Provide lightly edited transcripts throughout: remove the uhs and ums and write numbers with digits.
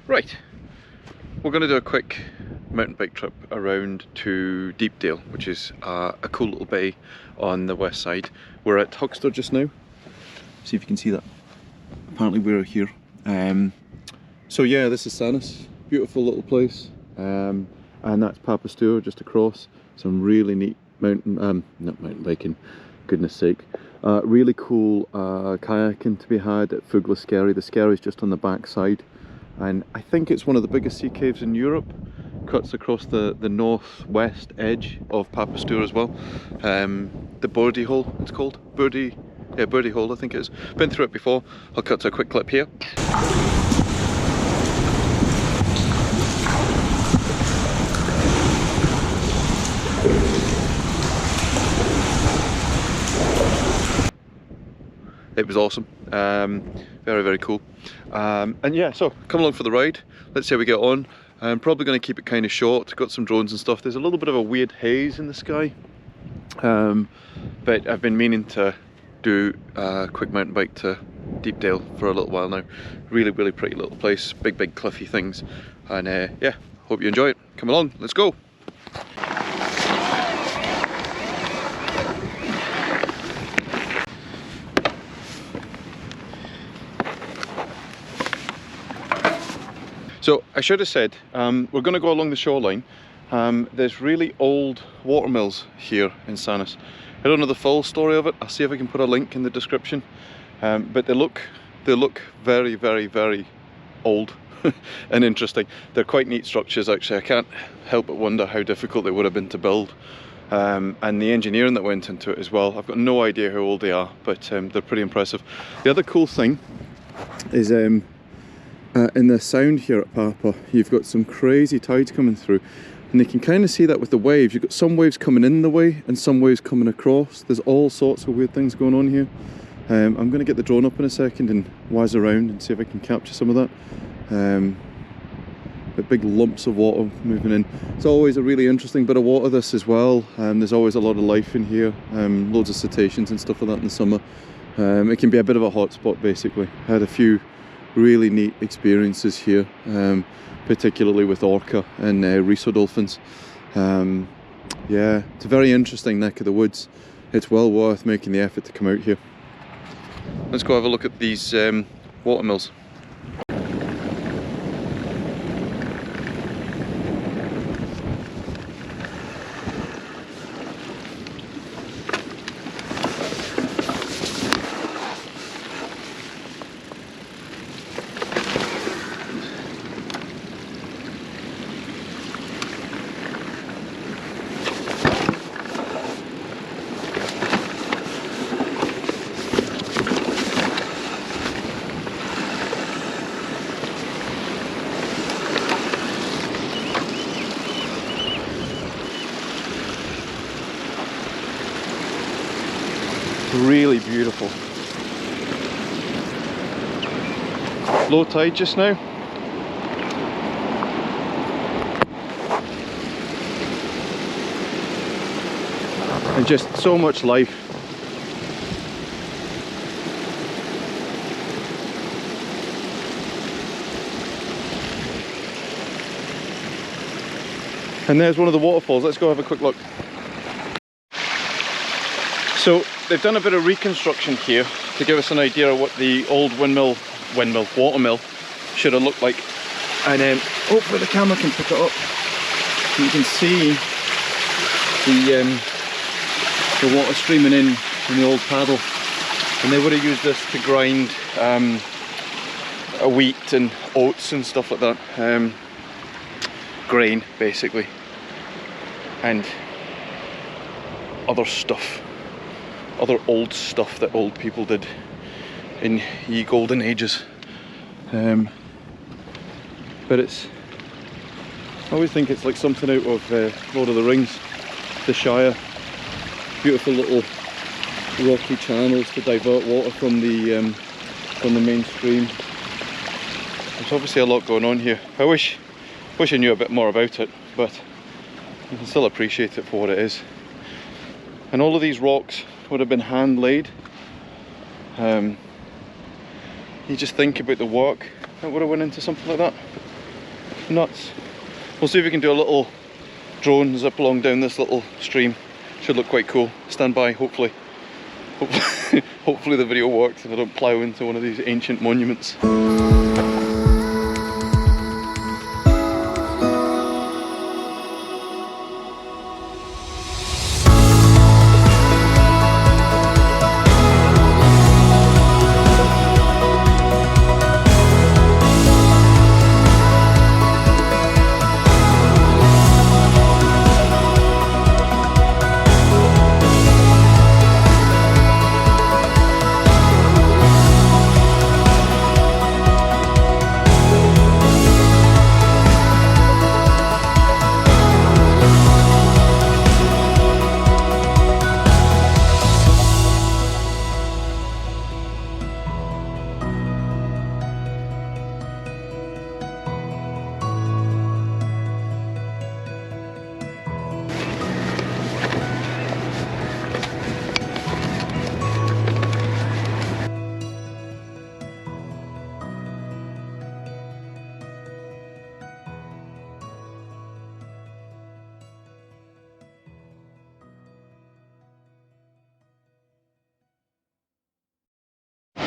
Right, we're going to do a quick mountain bike trip around to Deepdale, which is a cool little bay on the west side. We're at Huckster just now. See if you can see that. Apparently we're here. So yeah, this is Sandness, beautiful little place, and that's Papastour just across. Some really neat mountain, not mountain biking, goodness sake. Really cool kayaking to be had at Fugla Skerry. The Skerry is just on the back side, and I think it's one of the biggest sea caves in Europe. Cuts across the northwest edge of Papastour as well. The Birdie Hole, it's called. Birdie Hole, I think it is. Been through it before. I'll cut to a quick clip here. It was awesome, very, very cool. And yeah, so come along for the ride. Let's see how we get on. I'm probably going to keep it kind of short. Got some drones and stuff. There's a little bit of a weird haze in the sky, but I've been meaning to do a quick mountain bike to Deepdale for a little while now. Really, really pretty little place, big cliffy things, and yeah, hope you enjoy it. Come along, let's go. So I should have said, we're going to go along the shoreline. There's really old water mills here in Sarnis. I don't know the full story of it. I'll see if I can put a link in the description. But they look very, very, very old and interesting. They're quite neat structures actually. I can't help but wonder how difficult they would have been to build. And the engineering that went into it as well. I've got no idea how old they are, but they're pretty impressive. The other cool thing is in the sound here at Papa, you've got some crazy tides coming through, and you can kind of see that with the waves. You've got some waves coming in the way and some waves coming across. There's all sorts of weird things going on here. I'm going to get the drone up in a second and whiz around and see if I can capture some of that. But big lumps of water moving in. It's always a really interesting bit of water, this as well. There's always a lot of life in here, loads of cetaceans and stuff like that in the summer. It can be a bit of a hot spot basically. I had a few really neat experiences here, particularly with orca and riso dolphins. Yeah, it's a very interesting neck of the woods. It's well worth making the effort to come out here. Let's go have a look at these water mills. Really beautiful. Low tide just now. And just so much life. And there's one of the waterfalls. Let's go have a quick look. So they've done a bit of reconstruction here to give us an idea of what the old watermill should have looked like. And hopefully the camera can pick it up. You can see the water streaming in the old paddle. And they would have used this to grind wheat and oats and stuff like that. Grain, basically. And other stuff. Other old stuff that old people did in ye golden ages. But it's, I always think it's like something out of Lord of the Rings, the Shire. Beautiful little rocky channels to divert water from the main stream. There's obviously a lot going on here. I wish I knew a bit more about it, but you can still appreciate it for what it is. And all of these rocks would have been hand laid. You just think about the work that would have went into something like that. Nuts. We'll see if we can do a little drone zip along down this little stream. Should look quite cool. Stand by, hopefully. Hopefully the video works if I don't plough into one of these ancient monuments.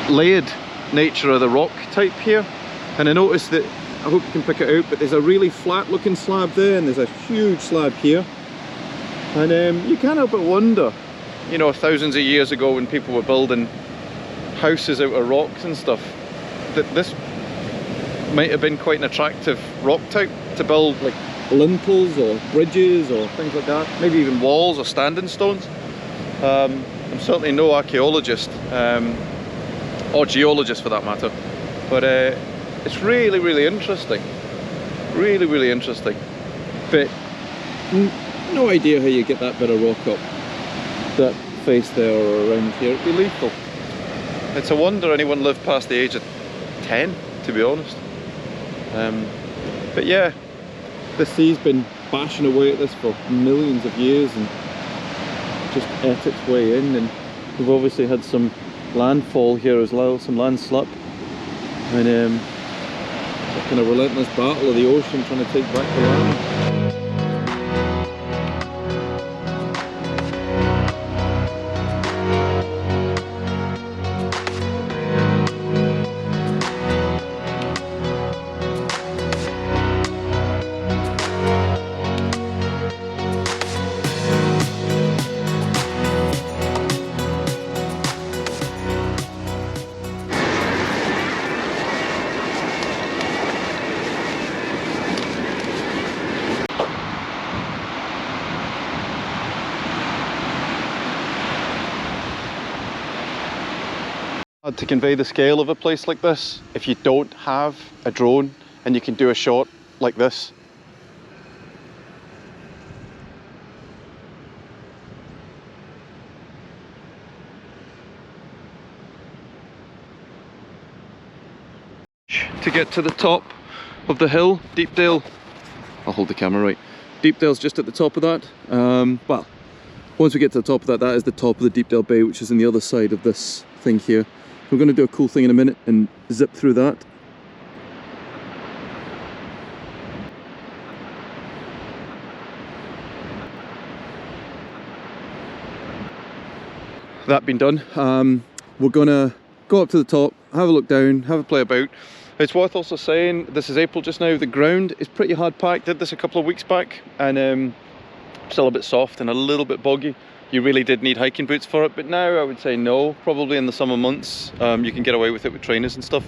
Layered nature of the rock type here, and I noticed that, I hope you can pick it out, but there's a really flat looking slab there and there's a huge slab here, and you can't help but wonder, you know, thousands of years ago when people were building houses out of rocks and stuff, that this might have been quite an attractive rock type to build like lintels or bridges or things like that, maybe even walls or standing stones. I'm certainly no archaeologist, or geologist for that matter, but it's really interesting, really interesting, but no idea how you get that bit of rock up that face there or around here. It'd be lethal. It's a wonder anyone lived past the age of 10, to be honest. But yeah, the sea's been bashing away at this for millions of years and just ate its way in, and we've obviously had some landfall here as well, some landslip, and a kind of relentless battle of the ocean trying to take back the land. To convey the scale of a place like this, if you don't have a drone and you can do a shot like this. To get to the top of the hill, Deepdale, I'll hold the camera right, Deepdale's just at the top of that. Well, once we get to the top of that, that is the top of the Deepdale Bay, which is on the other side of this thing here. We're going to do a cool thing in a minute and zip through that. That being done, we're going to go up to the top, have a look down, have a play about. It's worth also saying, this is April just now, the ground is pretty hard packed. Did this a couple of weeks back, and still a bit soft and a little bit boggy. You really did need hiking boots for it, but now I would say no. Probably in the summer months you can get away with it with trainers and stuff.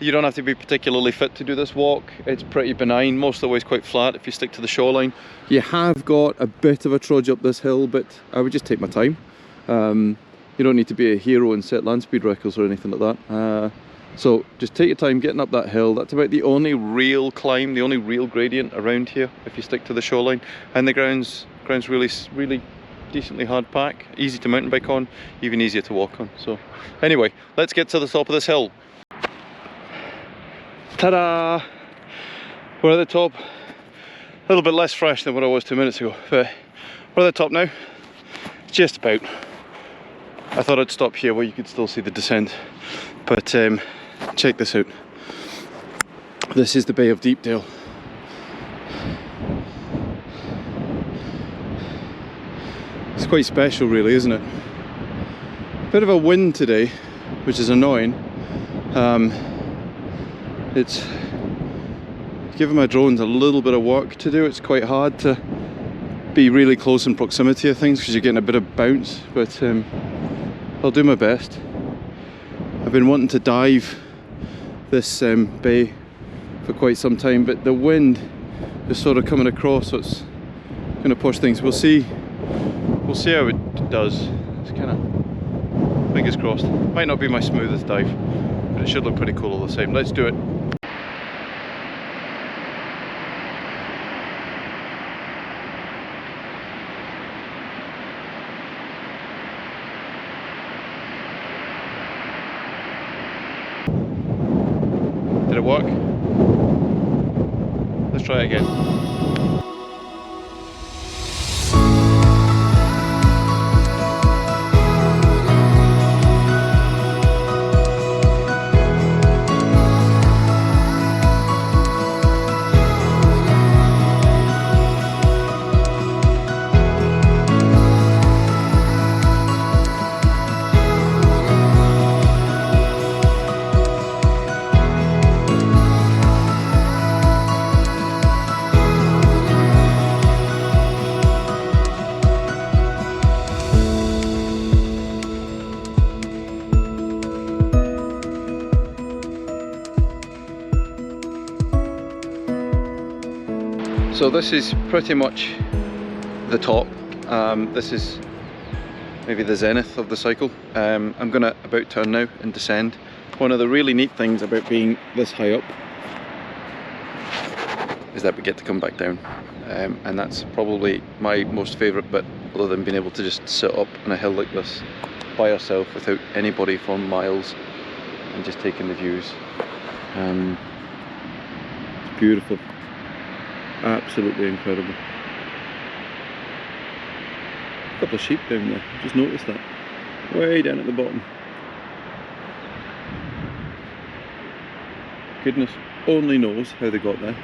You don't have to be particularly fit to do this walk. It's pretty benign, most of the way it's quite flat if you stick to the shoreline. You have got a bit of a trudge up this hill, but I would just take my time. You don't need to be a hero and set land speed records or anything like that. So just take your time getting up that hill. That's about the only real climb, the only real gradient around here if you stick to the shoreline. And the ground's really decently hard pack, easy to mountain bike on, even easier to walk on. So anyway, let's get to the top of this hill. Ta-da! We're at the top. A little bit less fresh than what I was 2 minutes ago, but we're at the top now. Just about. I thought I'd stop here where you could still see the descent, but check this out. This is the Bay of Deepdale. quite special really, isn't it? Bit of a wind today, which is annoying. It's given my drones a little bit of work to do. It's quite hard to be really close in proximity of things because you're getting a bit of bounce, but I'll do my best. I've been wanting to dive this bay for quite some time, but the wind is sort of coming across, so it's going to push things. We'll see how it does. It's kind of, fingers crossed. Might not be my smoothest dive, but it should look pretty cool all the same. Let's do it. Did it work? Let's try it again. So this is pretty much the top. This is maybe the zenith of the cycle. I'm gonna about turn now and descend. One of the really neat things about being this high up is that we get to come back down, and that's probably my most favourite bit, other than being able to just sit up on a hill like this by yourself without anybody for miles and just taking the views. It's beautiful. Absolutely incredible. A couple of sheep down there, just noticed that. Way down at the bottom. Goodness only knows how they got there.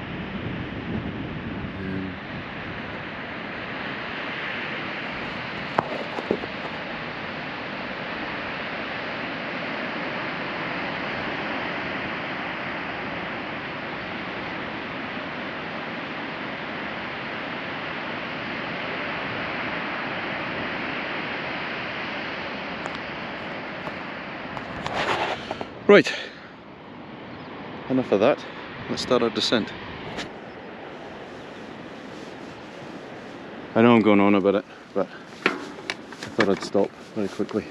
Right, enough of that. Let's start our descent. I know I'm going on about it, but I thought I'd stop very quickly.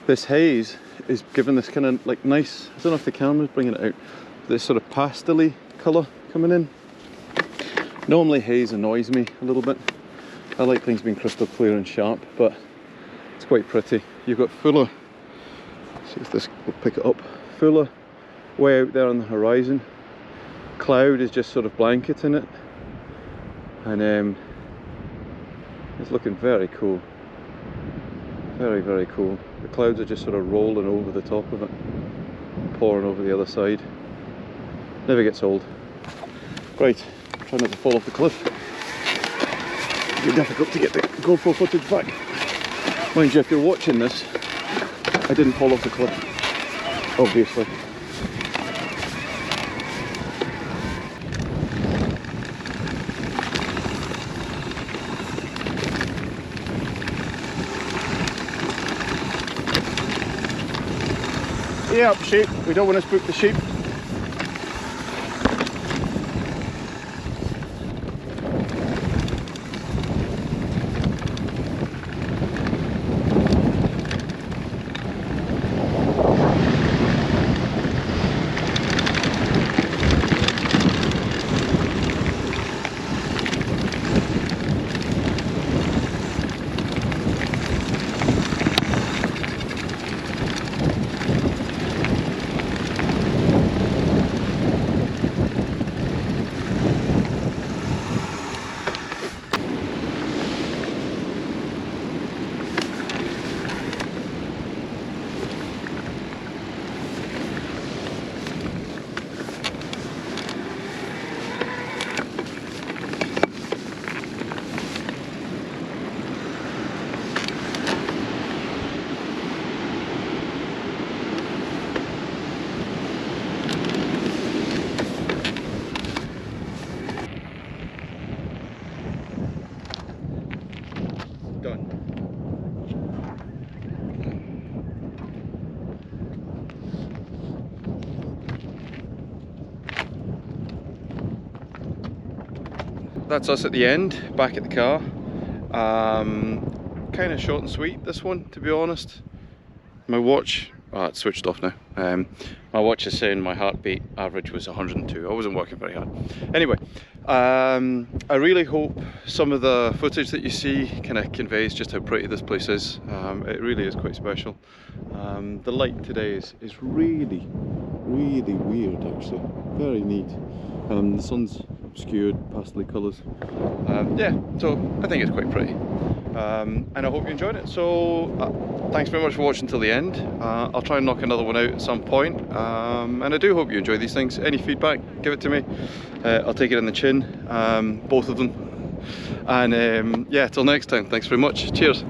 This haze is giving this kind of like nice, I don't know if the camera's bringing it out, this sort of pastel-y colour coming in. Normally haze annoys me a little bit. I like things being crystal clear and sharp, but it's quite pretty. You've got fuller, see if this will pick it up, fuller way out there on the horizon. Cloud is just sort of blanketing it, and it's looking very cool. Very, very cool. The clouds are just sort of rolling over the top of it, pouring over the other side. Never gets old. Right, try not to fall off the cliff. It'll be difficult to get the GoPro footage back. Mind you, if you're watching this, I didn't fall off the cliff, obviously. Yeah, up sheep. We don't want to spook the sheep. that's us at the end, back at the car. Kind of short and sweet, this one, to be honest. My watch, it's switched off now. My watch is saying my heartbeat average was 102. I wasn't working very hard. Anyway, I really hope some of the footage that you see kind of conveys just how pretty this place is. It really is quite special. The light today is really weird, actually. Very neat. The sun's obscured, pastely colours. Yeah, so I think it's quite pretty. And I hope you enjoyed it. So thanks very much for watching till the end. I'll try and knock another one out at some point. And I do hope you enjoy these things. Any feedback, give it to me. I'll take it in the chin, both of them. And yeah, till next time, thanks very much. Cheers.